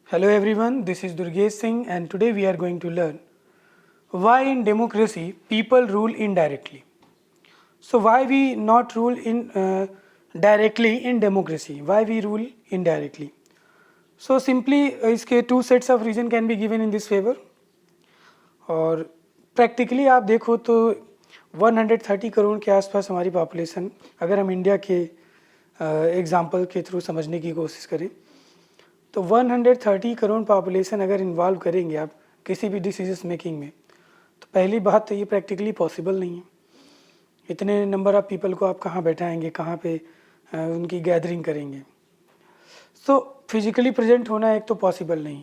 Hello everyone, this is Durgesh Singh and today we are going to learn why in democracy people rule indirectly. So why we not rule in directly in democracy? Why we rule indirectly? So simply इसके two sets of reason can be given in this favor. और practically आप देखो तो 130 करोड़ के आसपास हमारी population, अगर हम इंडिया के एग्जांपल के थ्रू समझने की कोशिश करें तो 130 करोड़ पॉपुलेशन अगर इन्वॉल्व करेंगे आप किसी भी डिसीजन मेकिंग में, तो पहली बात तो ये प्रैक्टिकली पॉसिबल नहीं है। इतने नंबर ऑफ़ पीपल को आप कहाँ बैठाएंगे, कहाँ पे उनकी गैदरिंग करेंगे। सो फिजिकली प्रेजेंट होना एक तो पॉसिबल नहीं।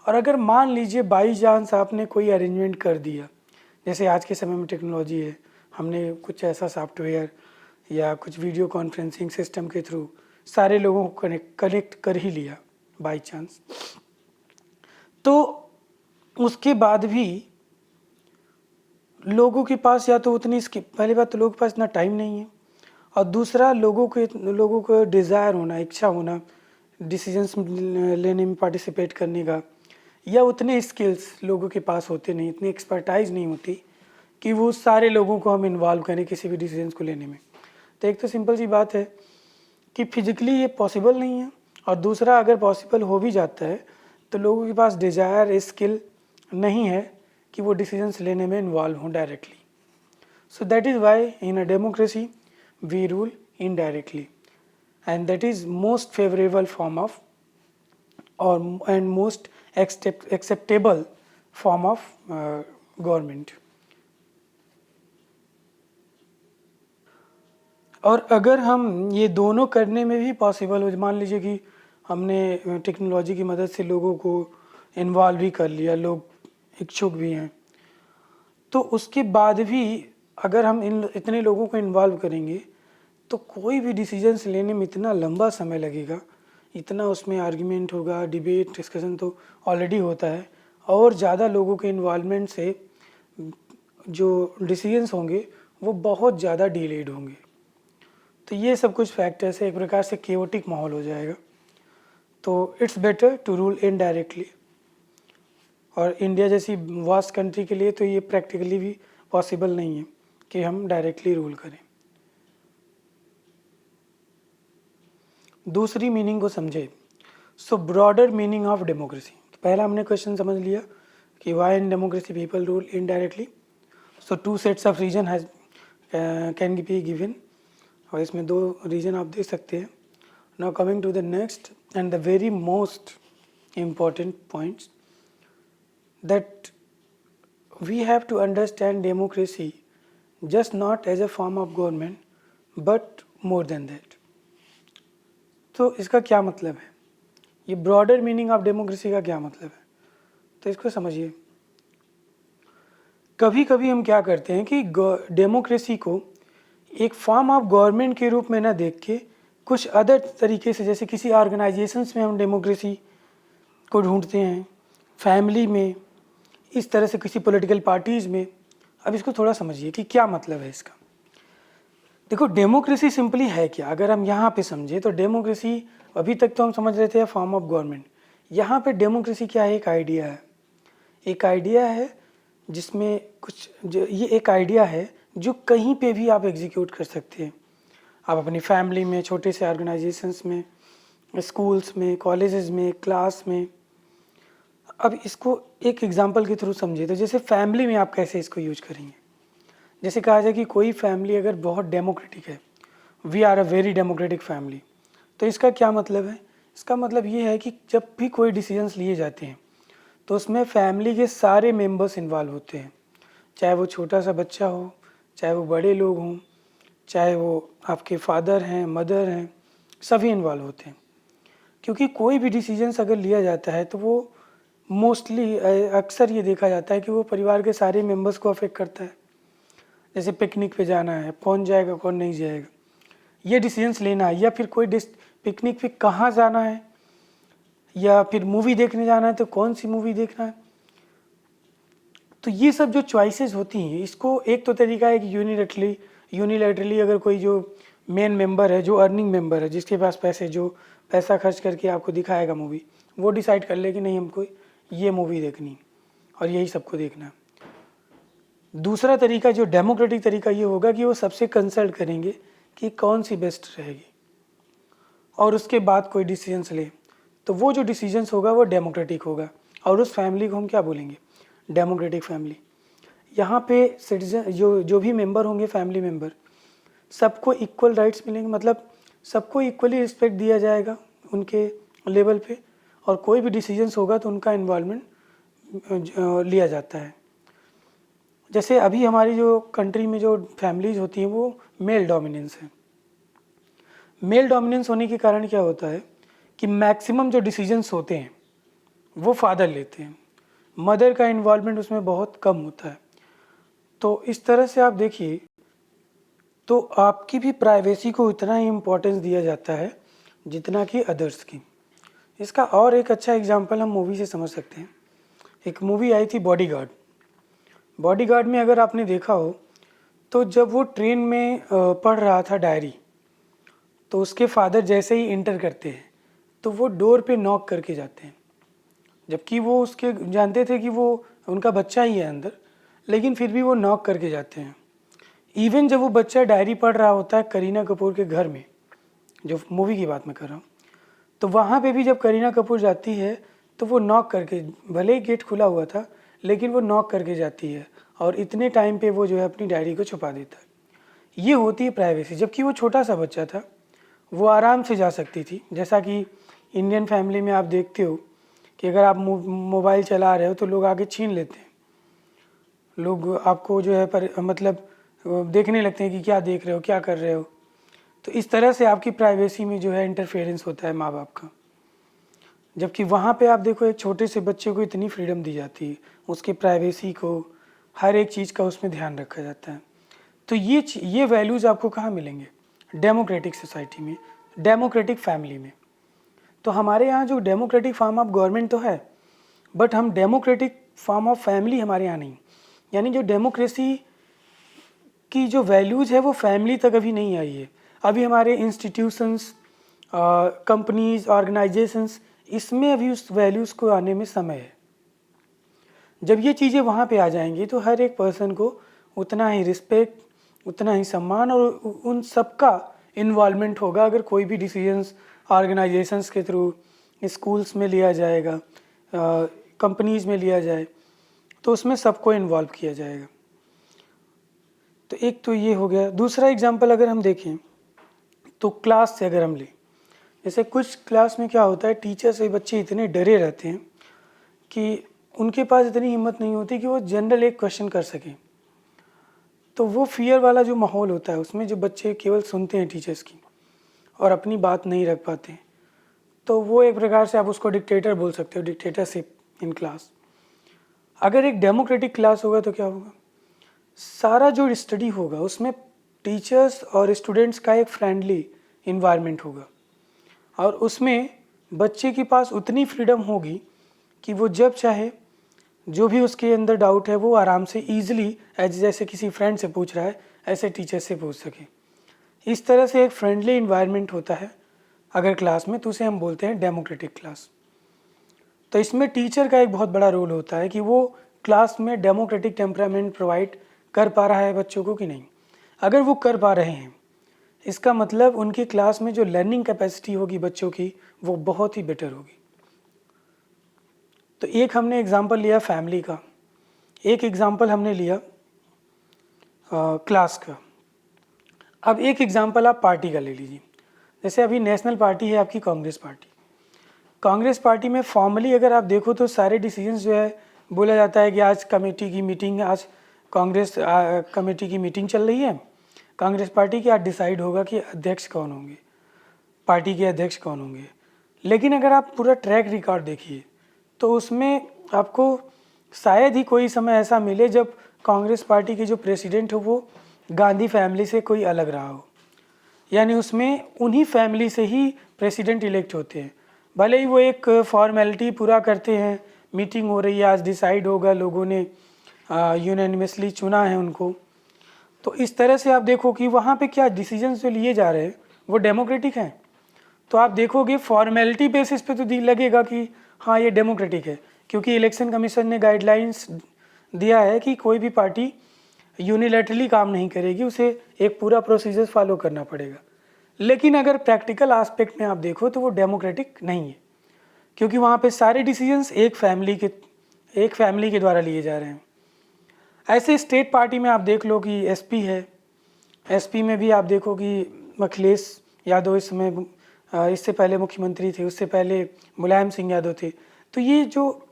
और अगर मान लीजिए बाई चांस आपने कोई अरेंजमेंट कर दिया, जैसे आज के समय में टेक्नोलॉजी है, हमने कुछ ऐसा सॉफ्टवेयर या कुछ वीडियो कॉन्फ्रेंसिंग सिस्टम के थ्रू सारे लोगों को कनेक्ट कर ही लिया बाई चांस, तो उसके बाद भी लोगों के पास या तो उतनी पहली बात तो लोगों के पास इतना टाइम नहीं है, और दूसरा लोगों को डिज़ायर होना, इच्छा होना डिसीजंस लेने में पार्टिसिपेट करने का, या उतने स्किल्स लोगों के पास होते नहीं, इतनी एक्सपर्टाइज नहीं होती कि वो सारे लोगों को हम इन्वॉल्व करें किसी भी डिसीजंस को लेने में। तो एक तो सिंपल सी बात है कि फिजिकली ये पॉसिबल नहीं है, और दूसरा अगर पॉसिबल हो भी जाता है तो लोगों के पास डिज़ायर, स्किल नहीं है कि वो डिसीजंस लेने में इन्वॉल्व हों directly. So that is why in a democracy we rule indirectly, and that is most favourable form of और and most acceptable form of government. और अगर हम ये दोनों करने में भी पॉसिबल हो, मान लीजिए कि हमने टेक्नोलॉजी की मदद से लोगों को इन्वॉल्व भी कर लिया, लोग इच्छुक भी हैं, तो उसके बाद भी अगर हम इतने लोगों को इन्वॉल्व करेंगे तो कोई भी डिसीजंस लेने में इतना लंबा समय लगेगा, इतना उसमें आर्ग्यूमेंट होगा, डिबेट डिस्कशन तो ऑलरेडी होता है, और ज़्यादा लोगों के इन्वॉल्वमेंट से जो डिसीजंस होंगे वो बहुत ज़्यादा डिलेड होंगे। तो ये सब कुछ फैक्टर्स है, एक प्रकार से केओटिक माहौल हो जाएगा। तो it's better to rule indirectly, और इंडिया जैसी वास्ट कंट्री के लिए तो ये प्रैक्टिकली भी पॉसिबल नहीं है कि हम डायरेक्टली रूल करें। दूसरी मीनिंग को समझे। So broader meaning of democracy. तो पहला हमने क्वेश्चन समझ लिया कि why in democracy people rule indirectly. So two sets of reason has can be given, और इसमें दो रीजन आप देख सकते हैं। Now coming to the next and the very most important points, that we have to understand democracy just not as a form of government but more than that. तो इसका क्या मतलब है, ये ब्रॉडर मीनिंग ऑफ डेमोक्रेसी का क्या मतलब है, तो इसको समझिए। कभी कभी हम क्या करते हैं कि डेमोक्रेसी को एक फॉर्म ऑफ गवर्नमेंट के रूप में ना देख के कुछ अदर तरीके से, जैसे किसी ऑर्गेनाइजेशंस में हम डेमोक्रेसी को ढूंढते हैं, फैमिली में, इस तरह से किसी पॉलिटिकल पार्टीज़ में। अब इसको थोड़ा समझिए कि क्या मतलब है इसका। देखो डेमोक्रेसी सिंपली है क्या, अगर हम यहाँ पे समझे तो डेमोक्रेसी, अभी तक तो हम समझ रहे थे फॉर्म ऑफ गवर्नमेंट, यहाँ पे डेमोक्रेसी क्या है, एक आइडिया है। एक आइडिया है जिसमें ये एक आइडिया है जो कहीं पे भी आप एग्जीक्यूट कर सकते हैं। आप अपनी फैमिली में, छोटे से ऑर्गेनाइजेशंस में, स्कूल्स में, कॉलेजेस में, क्लास में। अब इसको एक एग्जांपल के थ्रू समझिए। तो जैसे फैमिली में आप कैसे इसको यूज करेंगे, जैसे कहा जाए कि कोई फैमिली अगर बहुत डेमोक्रेटिक है, we are a very democratic family, तो इसका क्या मतलब है, इसका मतलब ये है कि जब भी कोई डिसीजंस लिए जाते हैं तो उसमें फैमिली के सारे मेंबर्स इन्वॉल्व होते हैं, चाहे वो छोटा सा बच्चा हो, चाहे वो बड़े लोग हों, चाहे वो आपके फादर हैं, मदर हैं, सभी इन्वॉल्व होते हैं। क्योंकि कोई भी डिसीजंस अगर लिया जाता है तो वो मोस्टली अक्सर ये देखा जाता है कि वो परिवार के सारे मेंबर्स को अफेक्ट करता है। जैसे पिकनिक पे जाना है, कौन जाएगा कौन नहीं जाएगा, ये डिसीजंस लेना है, या फिर कोई पिकनिक पे कहाँ जाना है, या फिर मूवी देखने जाना है तो कौन सी मूवी देखना है। तो ये सब जो चॉइसेस होती हैं, इसको एक तो तरीका है कि यूनिलैटरली अगर कोई जो मेन मेंबर है, जो अर्निंग मेंबर है, जिसके पास पैसे, जो पैसा खर्च करके आपको दिखाएगा मूवी, वो डिसाइड कर ले कि नहीं हमको ये मूवी देखनी और यही सबको देखना है। दूसरा तरीका जो डेमोक्रेटिक तरीका ये होगा कि वो सबसे कंसल्ट करेंगे कि कौन सी बेस्ट रहेगी और उसके बाद कोई डिसीजंस ले। तो वो जो डिसीजंस होगा वो डेमोक्रेटिक होगा और उस फैमिली को हम क्या बोलेंगे, डेमोक्रेटिक फैमिली। यहाँ पे सिटीजन जो भी मेंबर होंगे, फैमिली मेंबर, सबको इक्वल राइट्स मिलेंगे, मतलब सबको इक्वली रिस्पेक्ट दिया जाएगा उनके लेवल पे, और कोई भी डिसीजंस होगा तो उनका इन्वॉल्वमेंट लिया जाता है। जैसे अभी हमारी जो कंट्री में जो फैमिलीज होती हैं वो मेल डोमिनेंस है। मेल डोमिनेंस होने के कारण क्या होता है कि मैक्सिमम जो डिसीजंस होते हैं वो फादर लेते हैं, मदर का इन्वॉल्वमेंट उसमें बहुत कम होता है। तो इस तरह से आप देखिए तो आपकी भी प्राइवेसी को उतना ही इम्पोर्टेंस दिया जाता है जितना कि अदर्स की। इसका और एक अच्छा एग्जांपल हम मूवी से समझ सकते हैं। एक मूवी आई थी बॉडीगार्ड। बॉडीगार्ड में अगर आपने देखा हो तो जब वो ट्रेन में पढ़ रहा था डायरी, तो उसके फादर जैसे ही इंटर करते हैं तो वो डोर पे नॉक करके जाते हैं, जबकि वो उसके जानते थे कि वो उनका बच्चा ही है अंदर, लेकिन फिर भी वो नॉक करके जाते हैं। इवन जब वो बच्चा डायरी पढ़ रहा होता है करीना कपूर के घर में, जो मूवी की बात मैं कर रहा हूँ, तो वहाँ पे भी जब करीना कपूर जाती है तो वो नॉक करके, भले ही गेट खुला हुआ था लेकिन वो नॉक करके जाती है और इतने टाइम पे वो जो है अपनी डायरी को छुपा देता है। ये होती है प्राइवेसी। जबकि वो छोटा सा बच्चा था, वो आराम से जा सकती थी। जैसा कि इंडियन फैमिली में आप देखते हो कि अगर आप मोबाइल चला रहे हो तो लोग आगे छीन लेते हैं, लोग आपको जो है मतलब देखने लगते हैं कि क्या देख रहे हो, क्या कर रहे हो। तो इस तरह से आपकी प्राइवेसी में जो है इंटरफेरेंस होता है माँ बाप का। जबकि वहाँ पे आप देखो एक छोटे से बच्चे को इतनी फ्रीडम दी जाती है, उसकी प्राइवेसी को, हर एक चीज़ का उसमें ध्यान रखा जाता है। तो ये वैल्यूज़ आपको कहाँ मिलेंगे, डेमोक्रेटिक सोसाइटी में, डेमोक्रेटिक फैमिली में। तो हमारे यहाँ जो डेमोक्रेटिक फॉर्म ऑफ गवर्नमेंट तो है, बट हम डेमोक्रेटिक फॉर्म ऑफ फैमिली हमारे यहाँ नहीं। यानी जो डेमोक्रेसी की जो वैल्यूज़ है वो फैमिली तक अभी नहीं आई है। अभी हमारे इंस्टीट्यूशंस, कंपनीज, ऑर्गेनाइजेशंस, इसमें अभी उस वैल्यूज़ को आने में समय है। जब ये चीज़ें वहाँ पे आ जाएंगी तो हर एक पर्सन को उतना ही रिस्पेक्ट, उतना ही सम्मान और उन सबका इन्वॉल्वमेंट होगा। अगर कोई भी डिसीजंस ऑर्गेनाइजेशंस के थ्रू, स्कूल्स में लिया जाएगा, कंपनीज में लिया जाए, तो उसमें सबको इन्वॉल्व किया जाएगा। तो एक तो ये हो गया। दूसरा एग्जांपल अगर हम देखें तो क्लास से अगर हम लें, जैसे कुछ क्लास में क्या होता है, टीचर से बच्चे इतने डरे रहते हैं कि उनके पास इतनी हिम्मत नहीं होती कि वो जनरल एक क्वेश्चन कर सकें। तो वो फियर वाला जो माहौल होता है उसमें जो बच्चे केवल सुनते हैं टीचर्स की और अपनी बात नहीं रख पाते, तो वो एक प्रकार से आप उसको डिक्टेटर बोल सकते हो, डिक्टेटरशिप इन क्लास। अगर एक डेमोक्रेटिक क्लास होगा तो क्या होगा, सारा जो स्टडी होगा उसमें टीचर्स और स्टूडेंट्स का एक फ्रेंडली इन्वायरमेंट होगा और उसमें बच्चे के पास उतनी फ्रीडम होगी कि वो जब चाहे जो भी उसके अंदर डाउट है वो आराम से ईजिली, जैसे किसी फ्रेंड से पूछ रहा है ऐसे टीचर से पूछ सके। इस तरह से एक फ्रेंडली इन्वायरमेंट होता है अगर क्लास में, तो उसे हम बोलते हैं डेमोक्रेटिक क्लास। तो इसमें टीचर का एक बहुत बड़ा रोल होता है कि वो क्लास में डेमोक्रेटिक टेम्परामेंट प्रोवाइड कर पा रहा है बच्चों को कि नहीं। अगर वो कर पा रहे हैं, इसका मतलब उनकी क्लास में जो लर्निंग कैपेसिटी होगी बच्चों की वो बहुत ही बेटर होगी। तो एक हमने एग्जांपल लिया फैमिली का, एक एग्जांपल हमने लिया क्लास का। अब एक एग्जांपल आप पार्टी का ले लीजिए। जैसे अभी नेशनल पार्टी है आपकी कांग्रेस पार्टी। कांग्रेस पार्टी में फॉर्मली अगर आप देखो तो सारे डिसीजंस जो है, बोला जाता है कि आज कमेटी की मीटिंग, आज कांग्रेस कमेटी की मीटिंग चल रही है कांग्रेस पार्टी की, आज डिसाइड होगा कि अध्यक्ष कौन होंगे, पार्टी के अध्यक्ष कौन होंगे। लेकिन अगर आप पूरा ट्रैक रिकॉर्ड देखिए तो उसमें आपको शायद ही कोई समय ऐसा मिले जब कांग्रेस पार्टी के जो प्रेसिडेंट हो वो गांधी फैमिली से कोई अलग रहा हो। यानी उसमें उन्हीं फैमिली से ही प्रेसिडेंट इलेक्ट होते हैं, भले ही वो एक फॉर्मेलिटी पूरा करते हैं, मीटिंग हो रही है, आज डिसाइड होगा, लोगों ने यूनानिमसली चुना है उनको। तो इस तरह से आप देखो कि वहाँ पे क्या डिसीजंस जो लिए जा रहे हैं वो डेमोक्रेटिक हैं। तो आप देखोगे फॉर्मेलिटी बेसिस पे तो लगेगा कि हाँ ये डेमोक्रेटिक है, क्योंकि इलेक्शन कमीशन ने गाइडलाइंस दिया है कि कोई भी पार्टी यूनिलैटरली काम नहीं करेगी, उसे एक पूरा प्रोसीजर फॉलो करना पड़ेगा। लेकिन अगर प्रैक्टिकल एस्पेक्ट में आप देखो तो वो डेमोक्रेटिक नहीं है, क्योंकि वहाँ पे सारे डिसीजंस एक फैमिली के द्वारा लिए जा रहे हैं। ऐसे स्टेट पार्टी में आप देख लो कि एसपी है, एसपी में भी आप देखो कि अखिलेश यादव इस समय इससे पहले मुख्यमंत्री थे, उससे पहले मुलायम सिंह यादव थे। तो ये जो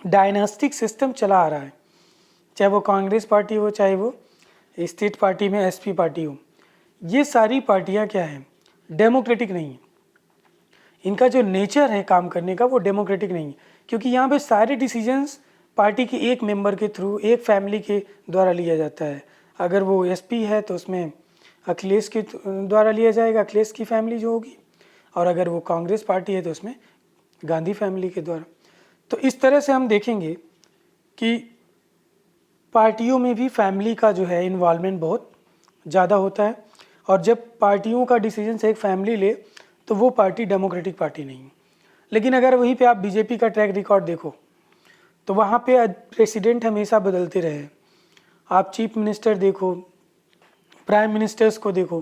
डायनास्टिक सिस्टम चला आ रहा है, चाहे वो कांग्रेस पार्टी हो, चाहे वो स्टेट पार्टी में एसपी पार्टी हो, ये सारी पार्टियां क्या हैं, डेमोक्रेटिक नहीं है। इनका जो नेचर है काम करने का वो डेमोक्रेटिक नहीं है, क्योंकि यहाँ पे सारे डिसीजंस पार्टी के एक मेंबर के थ्रू, एक फैमिली के द्वारा लिया जाता है। अगर वो एसपी है तो उसमें अखिलेश के द्वारा लिया जाएगा, अखिलेश की फैमिली जो होगी, और अगर वो कांग्रेस पार्टी है तो उसमें गांधी फैमिली के द्वारा। तो इस तरह से हम देखेंगे कि पार्टियों में भी फैमिली का जो है इन्वॉल्वमेंट बहुत ज़्यादा होता है, और जब पार्टियों का डिसीजन से एक फैमिली ले तो वो पार्टी डेमोक्रेटिक पार्टी नहीं है। लेकिन अगर वहीं पे आप बीजेपी का ट्रैक रिकॉर्ड देखो तो वहाँ पे प्रेसिडेंट हमेशा बदलते रहे। आप चीफ मिनिस्टर देखो, प्राइम मिनिस्टर्स को देखो,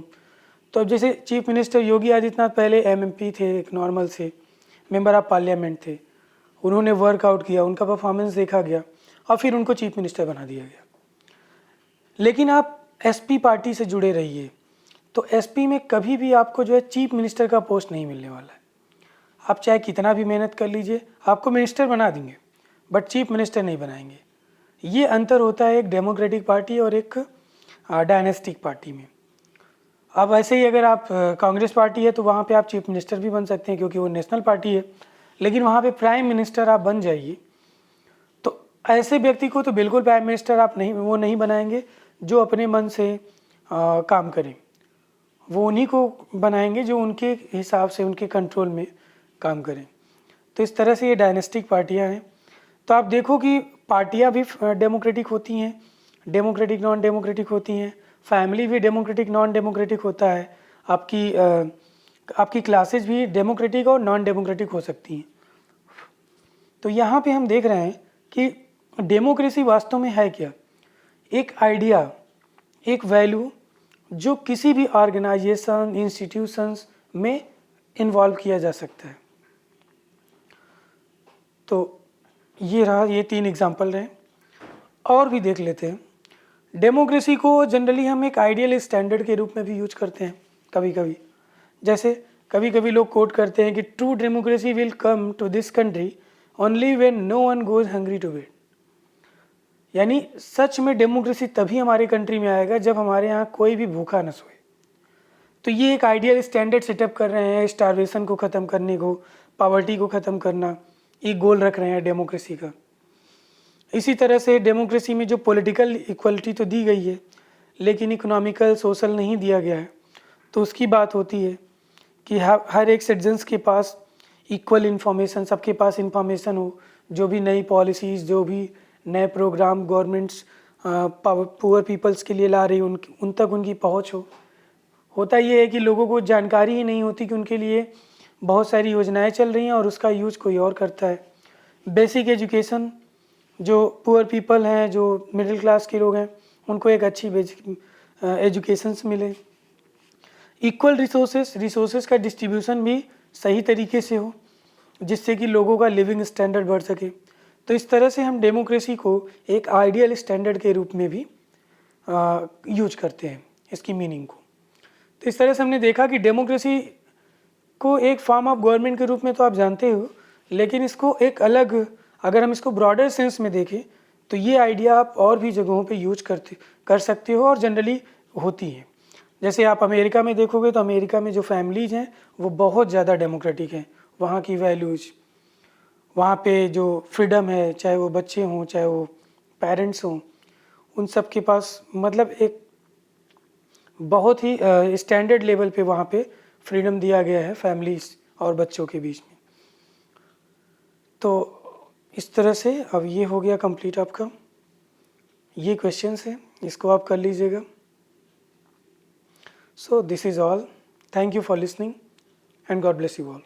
तो अब जैसे चीफ मिनिस्टर योगी आदित्यनाथ पहले एमएमपी थे, एक नॉर्मल से मेंबर ऑफ पार्लियामेंट थे, उन्होंने वर्कआउट किया, उनका परफॉर्मेंस देखा गया और फिर उनको चीफ मिनिस्टर बना दिया गया। लेकिन आप एसपी पार्टी से जुड़े रहिए तो एसपी में कभी भी आपको जो है चीफ मिनिस्टर का पोस्ट नहीं मिलने वाला है। आप चाहे कितना भी मेहनत कर लीजिए, आपको मिनिस्टर बना देंगे बट चीफ मिनिस्टर नहीं बनाएंगे। ये अंतर होता है एक डेमोक्रेटिक पार्टी और एक डायनेस्टिक पार्टी में। अब ऐसे ही अगर आप कांग्रेस पार्टी है तो वहाँ पे आप चीफ मिनिस्टर भी बन सकते हैं क्योंकि वो नेशनल पार्टी है, लेकिन वहाँ पे प्राइम मिनिस्टर आप बन जाइए तो ऐसे व्यक्ति को तो बिल्कुल प्राइम मिनिस्टर आप नहीं बनाएंगे जो अपने मन से काम करें। वो उन्हीं को बनाएंगे जो उनके हिसाब से, उनके कंट्रोल में काम करें। तो इस तरह से ये डायनेस्टिक पार्टियां हैं। तो आप देखो कि पार्टियां भी डेमोक्रेटिक होती हैं, डेमोक्रेटिक नॉन डेमोक्रेटिक होती हैं, फैमिली भी डेमोक्रेटिक नॉन डेमोक्रेटिक होता है, आपकी क्लासेज भी डेमोक्रेटिक और नॉन डेमोक्रेटिक हो सकती हैं। तो यहाँ पे हम देख रहे हैं कि डेमोक्रेसी वास्तव में है क्या, एक आइडिया, एक वैल्यू जो किसी भी ऑर्गेनाइजेशन, इंस्टीट्यूशंस में इन्वॉल्व किया जा सकता है। तो ये रहा, ये 3 एग्जाम्पल रहे, और भी देख लेते हैं। डेमोक्रेसी को जनरली हम एक आइडियल स्टैंडर्ड के रूप में भी यूज करते हैं कभी कभी। जैसे कभी कभी लोग कोट करते हैं कि true democracy will come to this country only when no one goes hungry to bed. यानी सच में डेमोक्रेसी तभी हमारे कंट्री में आएगा जब हमारे यहाँ कोई भी भूखा न सोए। तो ये एक आइडियल स्टैंडर्ड सेटअप कर रहे हैं, स्टारवेशन को ख़त्म करने को, पॉवर्टी को ख़त्म करना, एक गोल रख रहे हैं डेमोक्रेसी का। इसी तरह से डेमोक्रेसी में जो पॉलिटिकल इक्वलिटी तो दी गई है लेकिन इकोनॉमिकल, सोशल नहीं दिया गया है। तो उसकी बात होती है कि हर एक सिटीजन्स के पास इक्वल इन्फॉर्मेशन, सबके पास इन्फॉर्मेशन हो, जो भी नई पॉलिसीज़, जो भी नए प्रोग्राम गवर्नमेंट्स पुअर पीपल्स के लिए ला रही उन तक उनकी पहुंच हो। होता ये है कि लोगों को जानकारी ही नहीं होती कि उनके लिए बहुत सारी योजनाएं चल रही हैं और उसका यूज कोई और करता है। बेसिक एजुकेशन, जो पुअर पीपल हैं, जो मिडिल क्लास के लोग हैं, उनको एक अच्छी बेसिक एजुकेशंस मिले। इक्वल रिसोर्सेस का डिस्ट्रीब्यूशन भी सही तरीके से हो जिससे कि लोगों का लिविंग स्टैंडर्ड बढ़ सके। तो इस तरह से हम डेमोक्रेसी को एक आइडियल स्टैंडर्ड के रूप में भी यूज करते हैं इसकी मीनिंग को। तो इस तरह से हमने देखा कि डेमोक्रेसी को एक फॉर्म ऑफ गवर्नमेंट के रूप में तो आप जानते हो, लेकिन इसको एक अलग, अगर हम इसको ब्रॉडर सेंस में देखें तो ये आइडिया आप और भी जगहों पे यूज कर सकते हो और जनरली होती है। जैसे आप अमेरिका में देखोगे तो अमेरिका में जो फैमिलीज हैं वो बहुत ज़्यादा डेमोक्रेटिक हैं। वहाँ की वैल्यूज, वहाँ पे जो फ्रीडम है, चाहे वो बच्चे हों चाहे वो पेरेंट्स हों, उन सब के पास मतलब एक बहुत ही स्टैंडर्ड लेवल पे वहाँ पे फ्रीडम दिया गया है फैमिलीज और बच्चों के बीच में। तो इस तरह से अब ये हो गया कंप्लीट आपका, ये क्वेश्चंस है, इसको आप कर लीजिएगा। So this is all, thank you for listening and God bless you all.